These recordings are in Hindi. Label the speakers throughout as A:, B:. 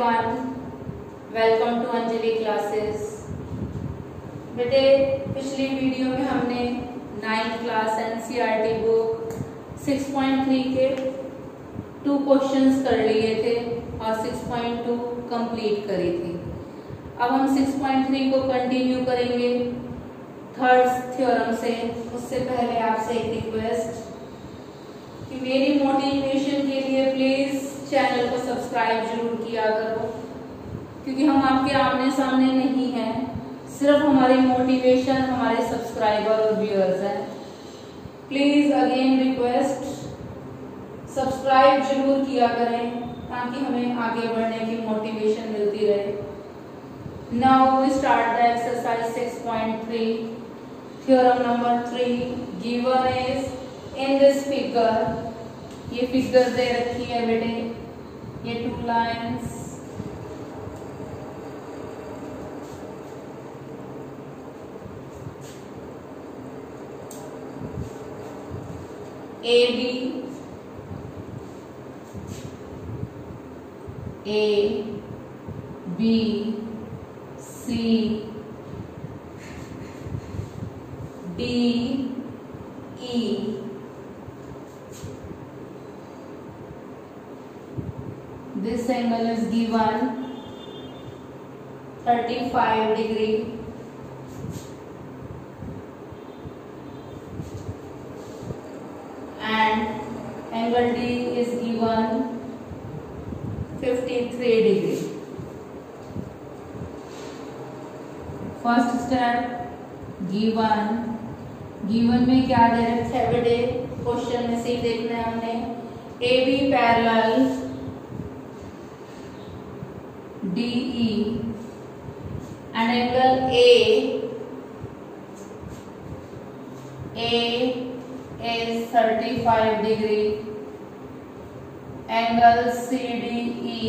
A: everyone, welcome to Anjali classes. बेटे पिछली वीडियो में हमने 9th क्लास एनसीईआरटी बुक 6.3 के 2 क्वेश्चंस कर लिए थे और 6.2 कंप्लीट करी थी। अब हम 6.3 को कंटिन्यू करेंगे थर्ड थ्योरम से। उससे पहले आपसे एक रिक्वेस्ट कि मेरी मोटिवेशन के लिए प्लीज चैनल को सब्सक्राइब जरूर किया करो, क्योंकि हम आपके आमने सामने नहीं हैं, सिर्फ हमारी मोटिवेशन हमारे सब्सक्राइबर और व्यूअर्स हैं। प्लीज अगेन रिक्वेस्ट, सब्सक्राइब जरूर किया करें ताकि हमें आगे बढ़ने की मोटिवेशन मिलती रहे। Now we start the exercise 6.3, theorem number 3 given is in this figure. ये फिगर दे रखी है बेटे, ये 2 lines A B C D E this angle is given 35 degree and angle D is given 53 degree. First step given में क्या दे रखा है बेटे, क्वेश्चन में से ही देखना है हमने। A B parallel DE and angle A is 35 degree, angle CDE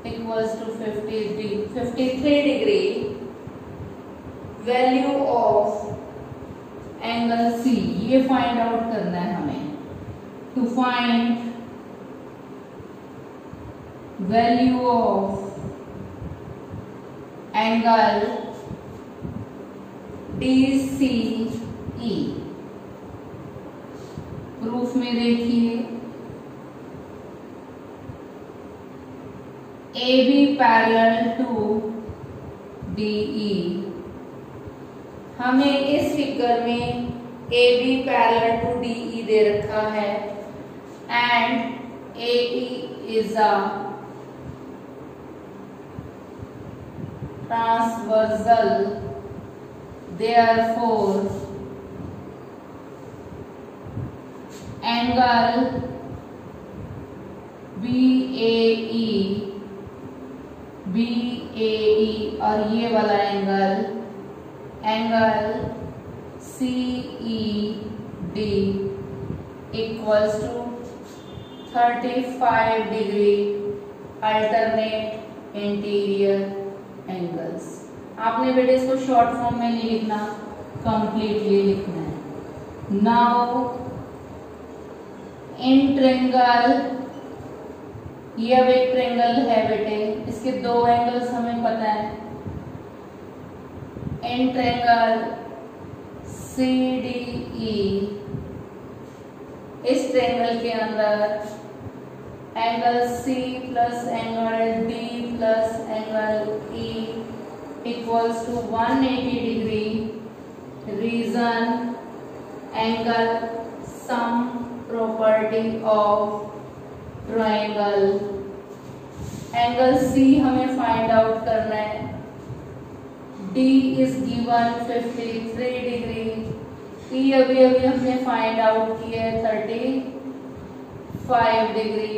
A: equals to 53 degree। Value of angle C ये find out करना है हमें। To find value of angle DCE, proof में देखिए AB पैरेलल टू DE। हमें इस फिगर में AB पैरेलल टू DE दे रखा है and AE is a transversal, therefore angle BAE और ये वाला angle CED equals to 35 degree alternate interior angles. आपने बेटे इसको शॉर्ट फॉर्म में नहीं लिखना, कंप्लीटली लिखना है। नाउ इन ट्रायंगल, ये अब एक ट्रायंगल है बेटे, इसके 2 एंगल्स हमें पता है। इन ट्रायंगल CDE, इस ट्रायंगल के अंदर angle C plus angle D plus angle E equals to 180 degree. Reason angle sum property of triangle. Angle C हमें फाइंड आउट करना है। D is given 53 degree. E अभी हमने फाइंड आउट किया है 35 degree,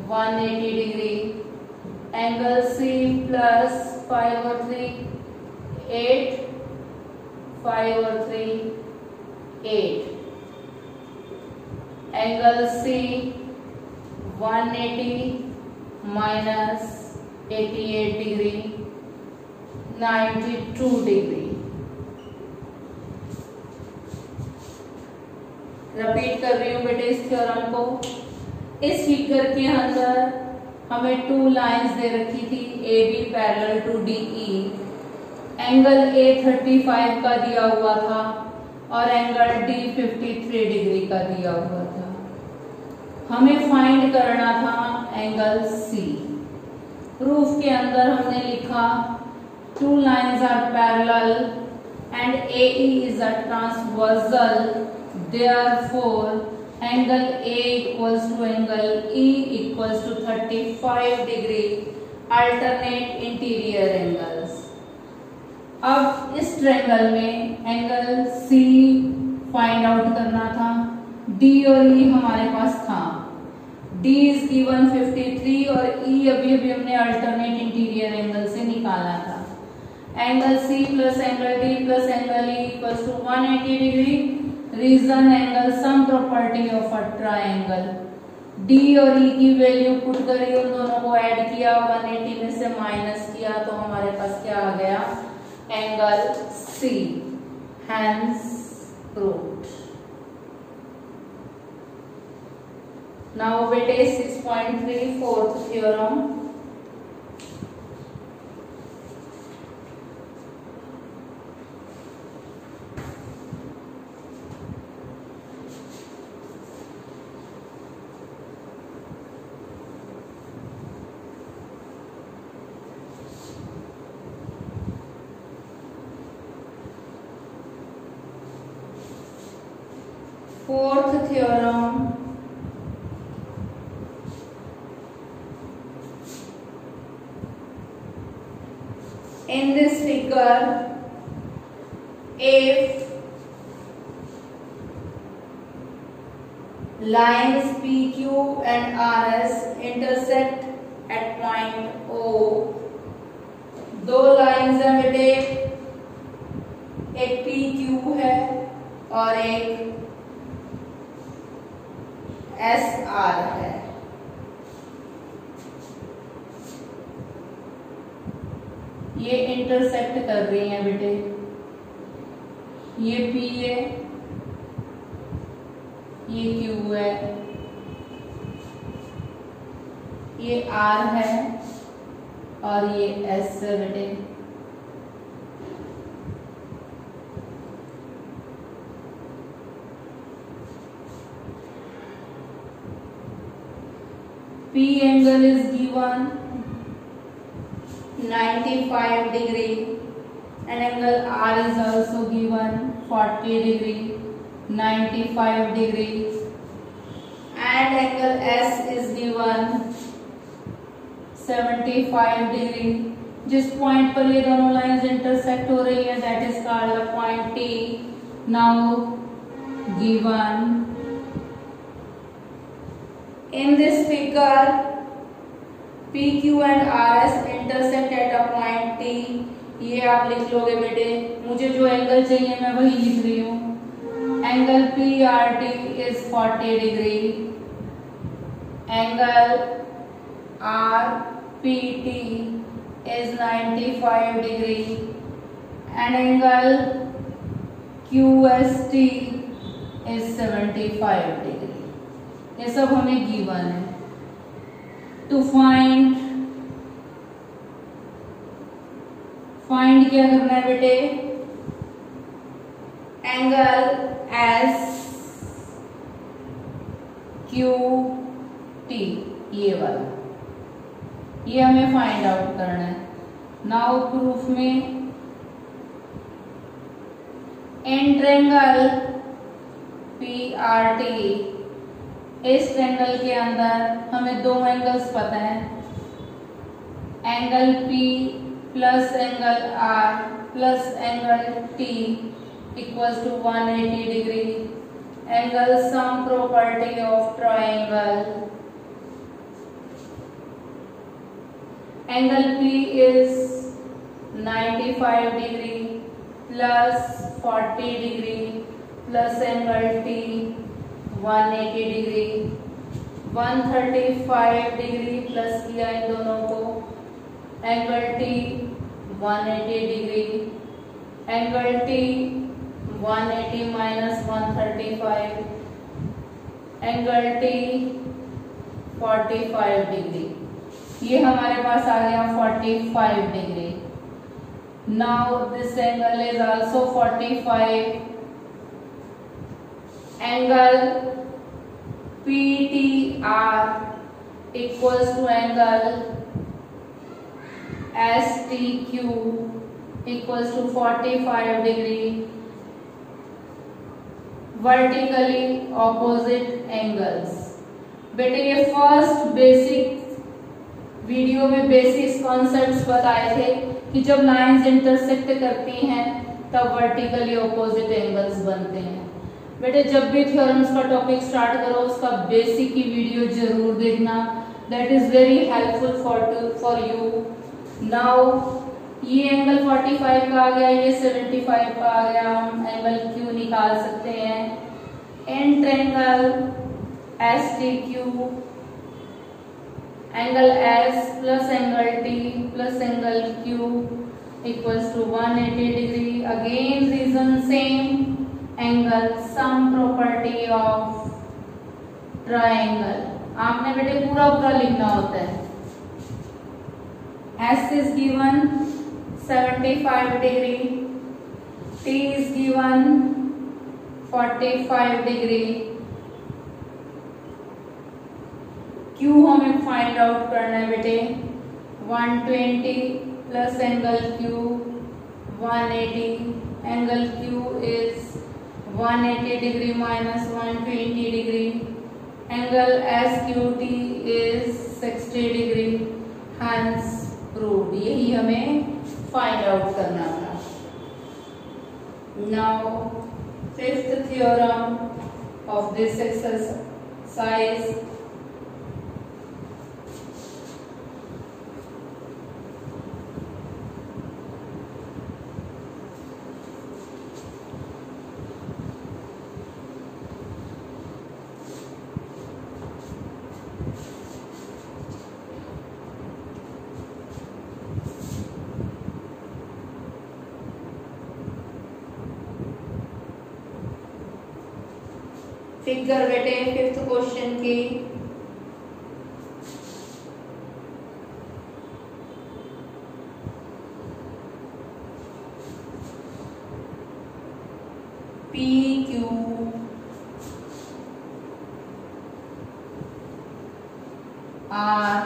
A: 180 degree. Angle C plus 5 और 3 8, 5 और 3 8। Angle C 180 minus 88 degree 92 degree. Repeat कर रही हूँ बेटे इस थ्योरम को। इस फिगर के अंदर हमें 2 लाइंस दे रखी थी A B parallel to D E. Angle A 35 का दिया हुआ था और एंगल डी 53 डिग्री का दिया हुआ था। हमें फाइंड करना था एंगल सी। प्रूफ के अंदर हमने लिखा 2 lines are parallel and AE is a transversal, therefore angle A equals to angle E equals to 35 degree alternate interior angles। अब इस ट्रायंगल में एंगल C फाइंड आउट करना था। D और E हमारे पास था। D is given 53 और E अभी हमने अल्टरनेट इंटीरियर एंगल से निकाला था। Angle C plus angle D plus angle E equals to 180 degree. Reason angle sum property of a triangle. D और E की वैल्यू पुट करी, उन दोनों को ऐड किया, 180 में से माइनस किया तो हमारे पास क्या आ गया, angle C। Hence proved। Now बेटे 6.3 fourth theorem. Fourth theorem, in this figure if lines PQ and RS intersect at point O, दो लाइंस है बेटे, एक PQ है और एक SR है। ये इंटरसेक्ट कर रही हैं बेटे, ये P है, ये Q है, ये R है और ये S है बेटे। P angle is given 95 degree and angle R is also given 40 degree, 95 degree and angle S is given 75 degree। जिस पॉइंट पर ये दोनों लाइंस इंटरसेक्ट हो रही है that is called the point T। Now given in this figure PQ and RS intersect at a point T। ये आप लिख लोगे बेटे, मुझे जो एंगल चाहिए मैं वही लिख रही हूँ। Angle PRT is 40 degree, angle RPT is 95 degree and angle QST is 75 degree. ये सब हमें गिवन है। टू फाइंड क्या करना है बेटे, एंगल SQT ये वाला, ये हमें फाइंड आउट करना है। नाउ प्रूफ में इन ट्रायंगल PRT, इस ट्रायंगल के अंदर हमें दो एंगल्स पता है, angle P plus angle R plus angle T equals to 180 degree. Angle sum property of triangle, angle P is 95 degree plus 40 degree plus angle T 180 degree, 135 degree plus किया इन दोनों को, angle T 180 degree, angle T 180 minus 135, angle T 45 degree. ये हमारे पास आ गया 45 degree. Now this angle is also 45। Angle PTR equals to angle STQ equals to 45 degree, vertically opposite angles. बेटे ये फर्स्ट बेसिक वीडियो में बेसिक कॉन्सेप्ट्स बताए थे कि जब लाइंस इंटरसेक्ट करती हैं तब वर्टिकली ऑपोजिट एंगल्स बनते हैं। बेटे जब भी थ्योरम्स का टॉपिक स्टार्ट करो उसका बेसिक की वीडियो जरूर देखना, that is very helpful for you. Now ये एंगल 45 का आ गया, ये 75 का आ गया, हम एंगल Q निकाल सकते हैं। And triangle STQ, angle S plus angle T plus angle Q equals to 180 degree. Again reason same, angle sum property of triangle. आपने बेटे पूरा लिखना होता है। S is given 75 degree, T is given 45 degree, Q हमें फाइंड आउट करना है बेटे। 120 plus angle Q 180, angle Q is 180 degree minus 120 degree, angle SQT is 60 degree. हंस प्रूव्ड। यही हमें फाइंड आउट करना था। Now fifth theorem of this exercise, figure बेटे फिफ्थ क्वेश्चन की। PQ R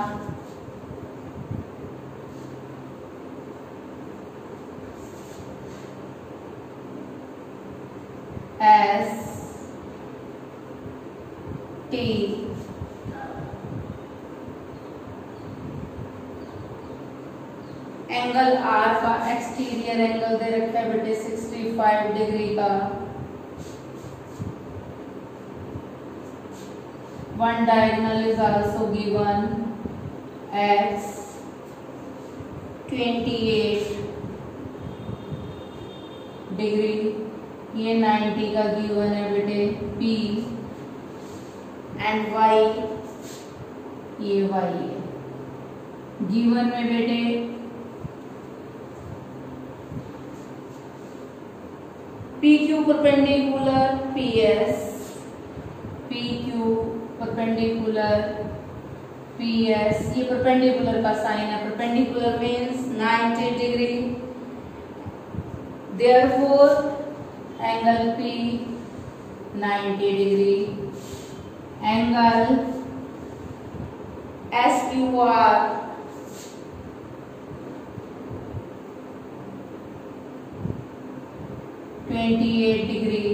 A: S T angle R का एक्सटीरियर एंगल दे रखा है बेटे 65 डिग्री का। One diagonal is also given X 28 degree, ये 90 का गिवन है बेटे P एंड Y, ये Y है गिवन में बेटे। PQ perpendicular PS, PQ perpendicular PS, ये परपेंडिकुलर का साइन है। Perpendicular means 90 degree, therefore angle P 90 degree. Angle SQR 28 degree,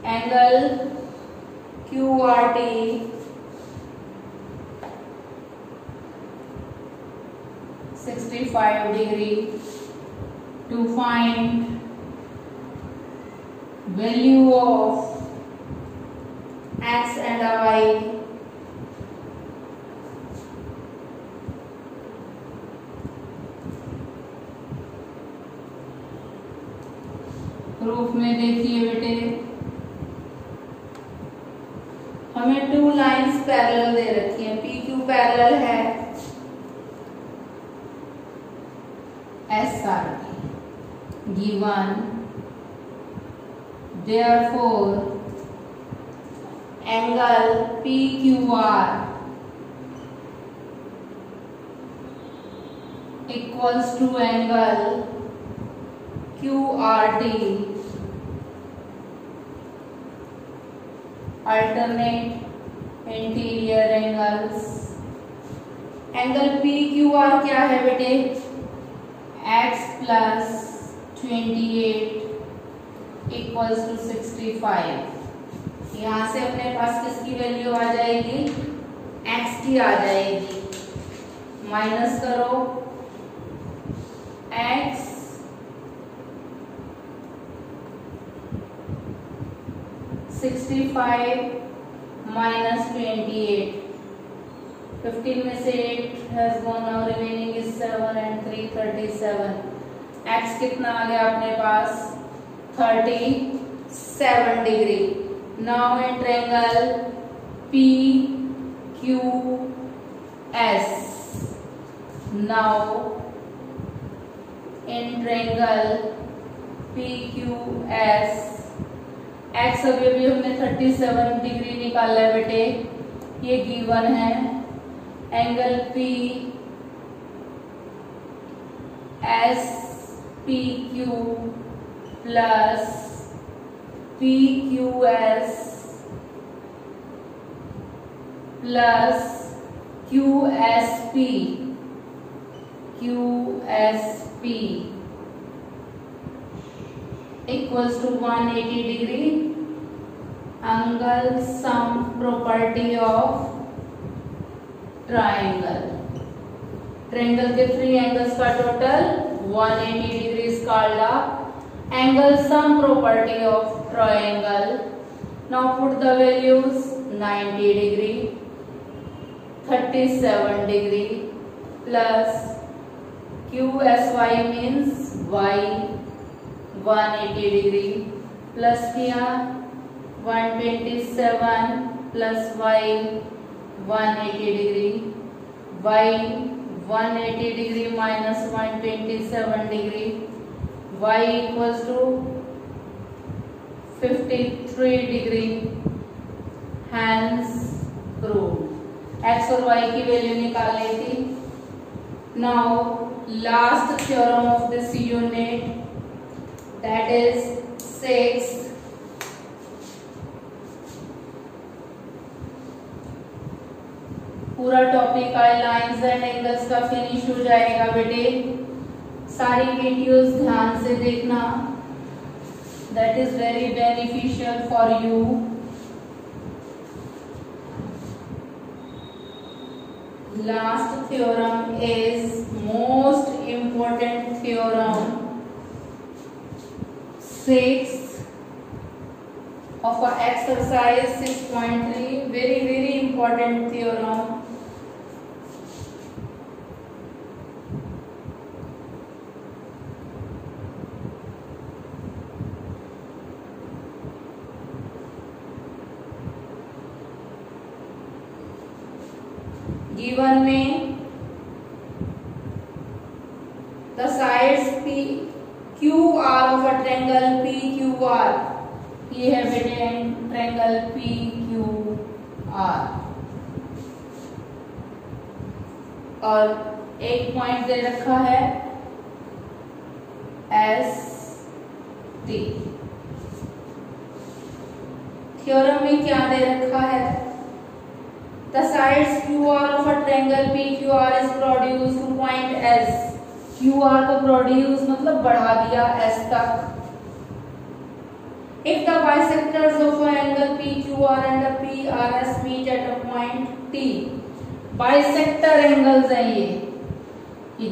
A: angle QRT 65 degree. To find value of X and Y, proof में देखिए बेटे, हमें टू लाइंस पैरेलल दे रखी है। PQ पैरेलल है SRT given, therefore angle PQR equals to angle QRT. Alternate interior angles. Angle PQR क्या है बेटे? x plus 28 equals to 65। यहाँ से अपने पास किसकी वैल्यू आ जाएगी? x की आ जाएगी। माइनस करो x -65 -28। 15 में से 8 has gone, now remaining is 7 and 3 37। x कितना आ गया अपने पास? 37 degree. Now in triangle PQS, now in triangle PQS x अभी अभी हमने 37 डिग्री निकाला है बेटे, ये गिवन है। Angle PSPQ plus PQS plus QSP equals to 180 degree. Angle sum property of triangle. Triangle के 3 एंगल्स का total 180 degree is called a angle sum property of triangle. Now put the values 90 degree, 37 degree plus QSY means y 180 degree plus किया 127 plus y 180 degree, y 180 degree minus 127 degree, y equals to 53 degree. Hence proved. x और y की वैल्यू निकाल ली थी। Now last theorem of this unit, that is 6। पूरा टॉपिक लाइंस एंड एंगल्स का फिनिश हो जाएगा बेटे। सारी वीडियोस ध्यान से देखना, that is very beneficial for you. Last theorem is most important theorem 6 of our exercise 6.3, very important theorem। Given में the sides PQR of a triangle PQR, ये है बेटे ट्रायंगल PQR, और एक पॉइंट दे रखा है ST। थ्योरम में क्या दे रखा है? The sides QR of a triangle PQR is produced to point S। QR को प्रोड्यूस मतलब बढ़ा दिया S तक। If the bisectors of an angle PQR and the PRS meet at a point T, bisector angles हैं ये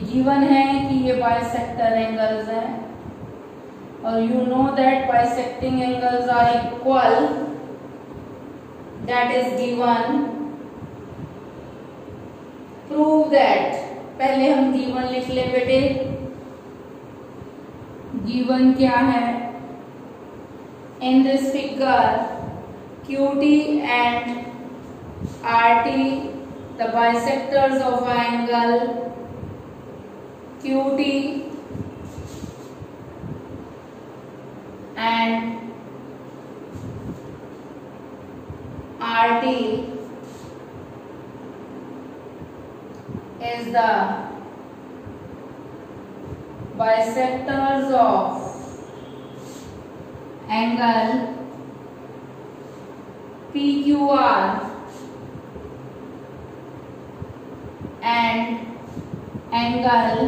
A: गिवन है कि ये बाइसेक्टर एंगल्स हैं, और you know that bisecting angles are equal, that is given. Prove that. पहले हम गिवन लिख ले बेटे। गिवन क्या है? In this figure QT and RT, the bisectors of angle QT and RT is the bisectors of angle PQR and angle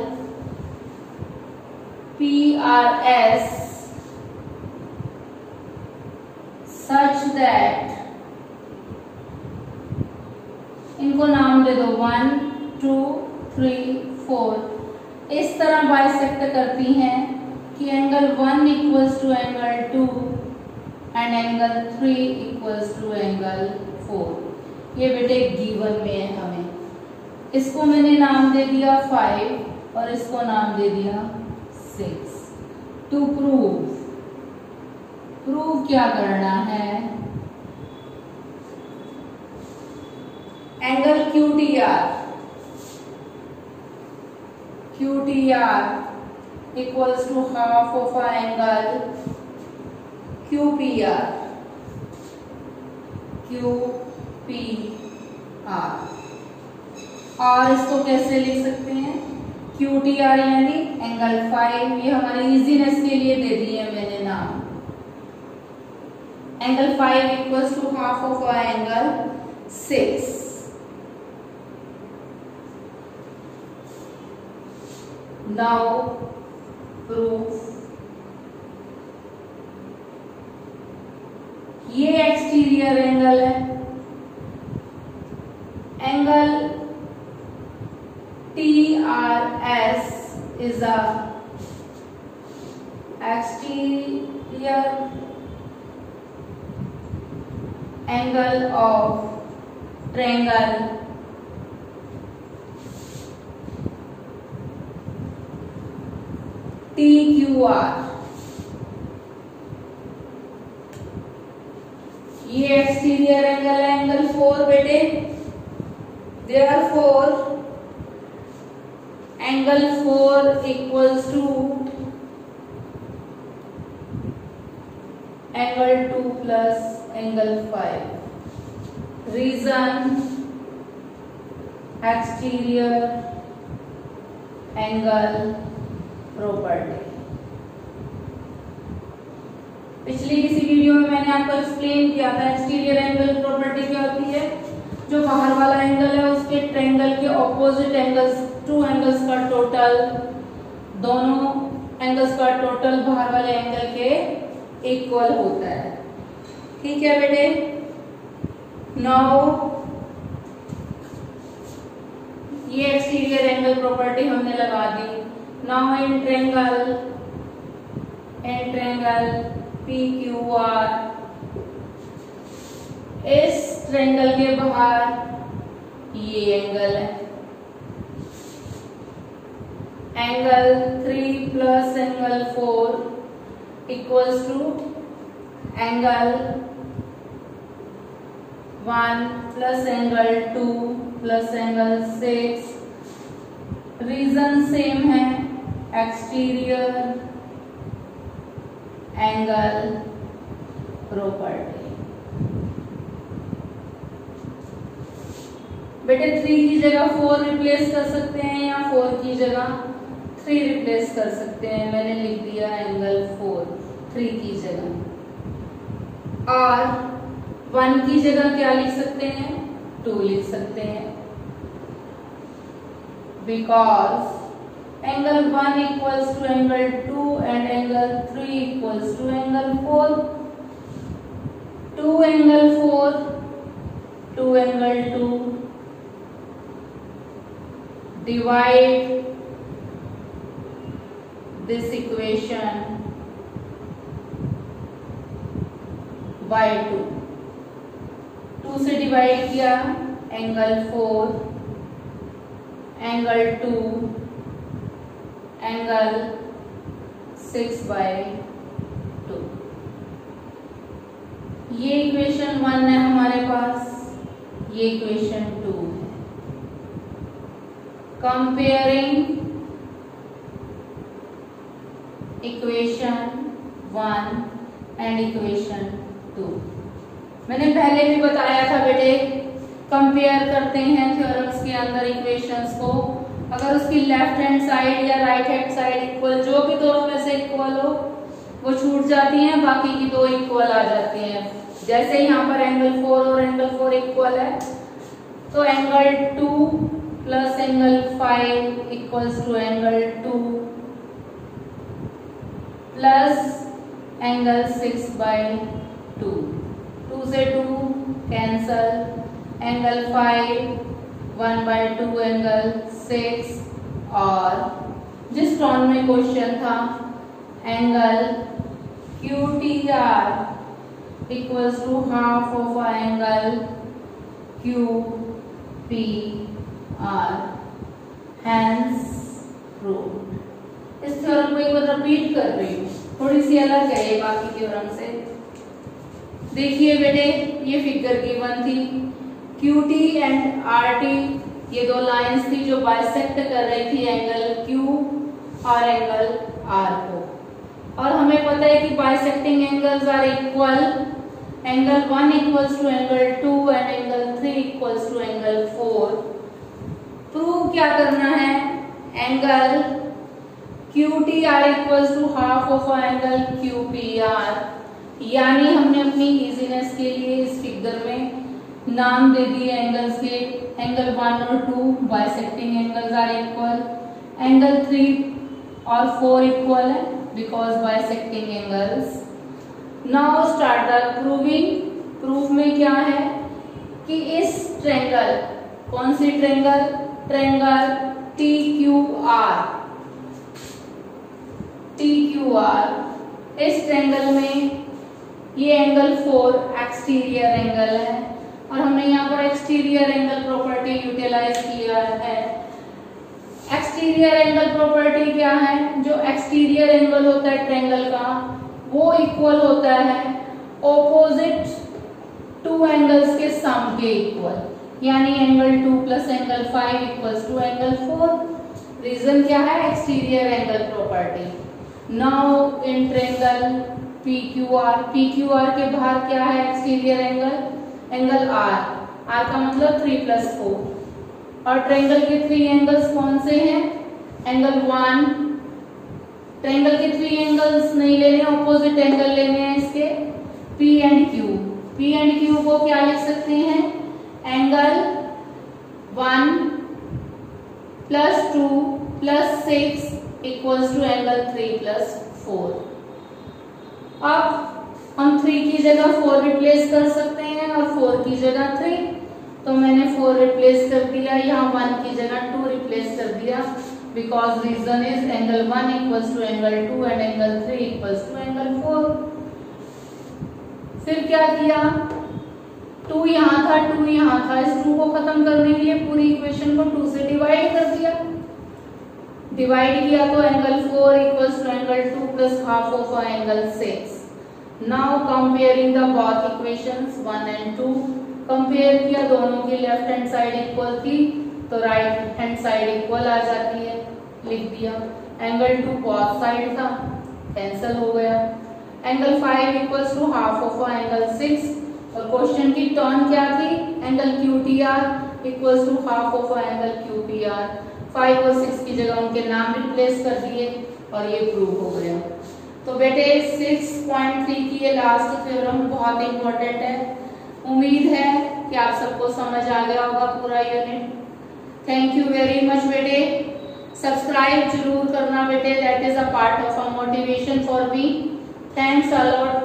A: PRS such that, इनको नाम दे दो 1 2 3 4, इस तरह बाइसेक्ट करती हैं कि angle 1 equals to angle 2 and angle 3 equals to angle 4। ये बेटे गिवन में है हमें। इसको मैंने नाम दे दिया 5 और इसको नाम दे दिया 6। टू प्रूव क्या करना है, angle QTR equals to half of angle QPR और इसको कैसे लिख सकते हैं, QTR यानी एंगल 5, ये हमारे इजीनेस के लिए दे दिए मैंने नाम। Angle 5 equals to half of angle 6। Now proof, ये एक्सटीरियर एंगल है, angle TRS is a exterior angle of triangle TQR। ये एक्सटीरियर एंगल है, एंगल 4 बेटे, therefore angle 4 equals to angle 2 plus angle 5। Reason, exterior angle property। पिछली किसी वीडियो में मैंने आपको एक्सप्लेन किया था एक्सटीरियर एंगल प्रॉपर्टी क्या होती है, जो बाहर वाला एंगल है उसके ट्रायंगल के ऑपोजिट एंगल्स, टू एंगल्स का टोटल, दोनों एंगल्स का टोटल बाहर वाले एंगल के इक्वल होता है। ठीक है बेटे, नाउ ये एक्सटीरियर एंगल प्रॉपर्टी हमने लगा दी। नाउ इन ट्रायंगल PQR, इस ट्रायंगल के बाहर ये एंगल है, angle 3 plus angle 4 equals to angle 1 plus angle 2 plus angle 6। Reason same है, एक्सटीरियर एंगल प्रॉपर्टी। बेटे 3 की जगह 4 रिप्लेस कर सकते हैं या 4 की जगह 3 रिप्लेस कर सकते हैं। मैंने लिख दिया एंगल 4 3 की जगह, और 1 की जगह क्या लिख सकते हैं, 2 लिख सकते हैं, because angle 1 equals to angle 2 and angle 3 equals to angle 4। 2 angle 4 2 angle 2 divide this equation by 2। 2 से डिवाइड किया, एंगल 4 एंगल 2 एंगल 6/2। ये इक्वेशन 1 है हमारे पास, ये इक्वेशन 2 है। कंपेयरिंग इक्वेशन 1 एंड इक्वेशन 2, मैंने पहले भी बताया था बेटे, कंपेयर करते हैं थ्योरम्स के अंदर इक्वेशंस को, अगर उसकी लेफ्ट हैंड साइड या राइट हैंड साइड इक्वल, जो भी दोनों में से इक्वल हो वो छूट जाती हैं, बाकी की दो इक्वल आ जाती हैं। जैसे यहाँ पर एंगल 4 और एंगल 4 इक्वल है, तो angle 2 plus angle 5 equals to angle 2 plus angle 6/2। 2 से 2 कैंसल, एंगल 5 1/2 एंगल 6, और जिस टर्न में क्वेश्चन था angle QTR equals to half of angle QPR, hence proved। इस थ्योरम को एक बार रिपीट कर रही हूँ, थोड़ी सी अलग है ये बाकी थ्योरम से। देखिए बेटे, ये फिगर गिवन थी, QT एंड RT ये दो लाइंस थी जो बाइसेक्ट कर रही थी एंगल Q और एंगल R को, और हमें पता है कि bisecting angles are equal, angle 1 equals to angle 2 and angle 3 equals to angle 4। Prove क्या करना है, angle QTR equals to half of angle QPR, यानी हमने अपनी इजीनेस के लिए इस फिगर में नाम दे दिए एंगल्स के, एंगल 1 और 2 bisecting angles are equal, angle 3 और 4 इक्वल है because bisecting angles। now start the proving। Proof में क्या है कि इस ट्रायंगल, कौन सी ट्रायंगल, ट्रायंगल TQR, इस ट्रायंगल में ये एंगल 4 एक्सटीरियर एंगल है, और हमने यहाँ पर एक्सटीरियर एंगल प्रॉपर्टी यूटिलाइज किया है। एक्सटीरियर एंगल प्रॉपर्टी क्या है, जो एक्सटीरियर एंगल होता है ट्रायंगल का वो इक्वल होता है ऑपोजिट टू एंगल्स के सम के इक्वल, यानी angle 2 plus angle 5 equals to angle 4। Reason क्या है, exterior angle property. Now in triangle PQR के बाहर क्या है एक्सटीरियर एंगल, एंगल R का मतलब 3 प्लस 4, और ट्रायंगल के 3 एंगल्स कौन से हैं, एंगल 1, ट्रायंगल के 3 एंगल्स नहीं लेने, ऑपोजिट एंगल लेने हैं इसके, P and Q। P and Q को क्या लिख सकते हैं, angle 1 plus 2 plus 6 equals to angle 3 plus 4। अब हम 3 की जगह 4 रिप्लेस कर सकते हैं और 4 की जगह 3, तो मैंने 4 रिप्लेस कर दिया, यहाँ 1 की जगह 2 रिप्लेस कर दिया, because reason is angle 1 equals to angle 2 and angle 3 equals to angle 4। फिर क्या किया, 2 यहाँ था, 2 यहाँ था, इस 2 को खत्म करने के लिए पूरी इक्वेशन को 2 से डिवाइड कर दिया। डिवाइड किया तो angle 4 equals to angle 2 plus half of angle 6। Now comparing the both equations 1 and 2, compare किया, दोनों की लेफ्ट हैंड साइड इक्वल थी तो राइट हैंड साइड इक्वल आ जाती है, लिख दिया। एंगल 2 बोथ साइड था, कैंसिल हो गया। Angle 5 equals to half of angle 6, और क्वेश्चन की टर्न क्या थी, angle QTR equals to half of angle QPR। 5 और 6 की जगह उनके नाम रिप्लेस कर दिए और ये प्रूव हो गया। तो बेटे 6.3 की ये लास्ट थ्योरम बहुत इंपॉर्टेंट है। उम्मीद है कि आप सबको समझ आ गया होगा पूरा unit. Thank you very much बेटे। सब्सक्राइब जरूर करना बेटे, that is a part of a motivation for me. Thanks a lot.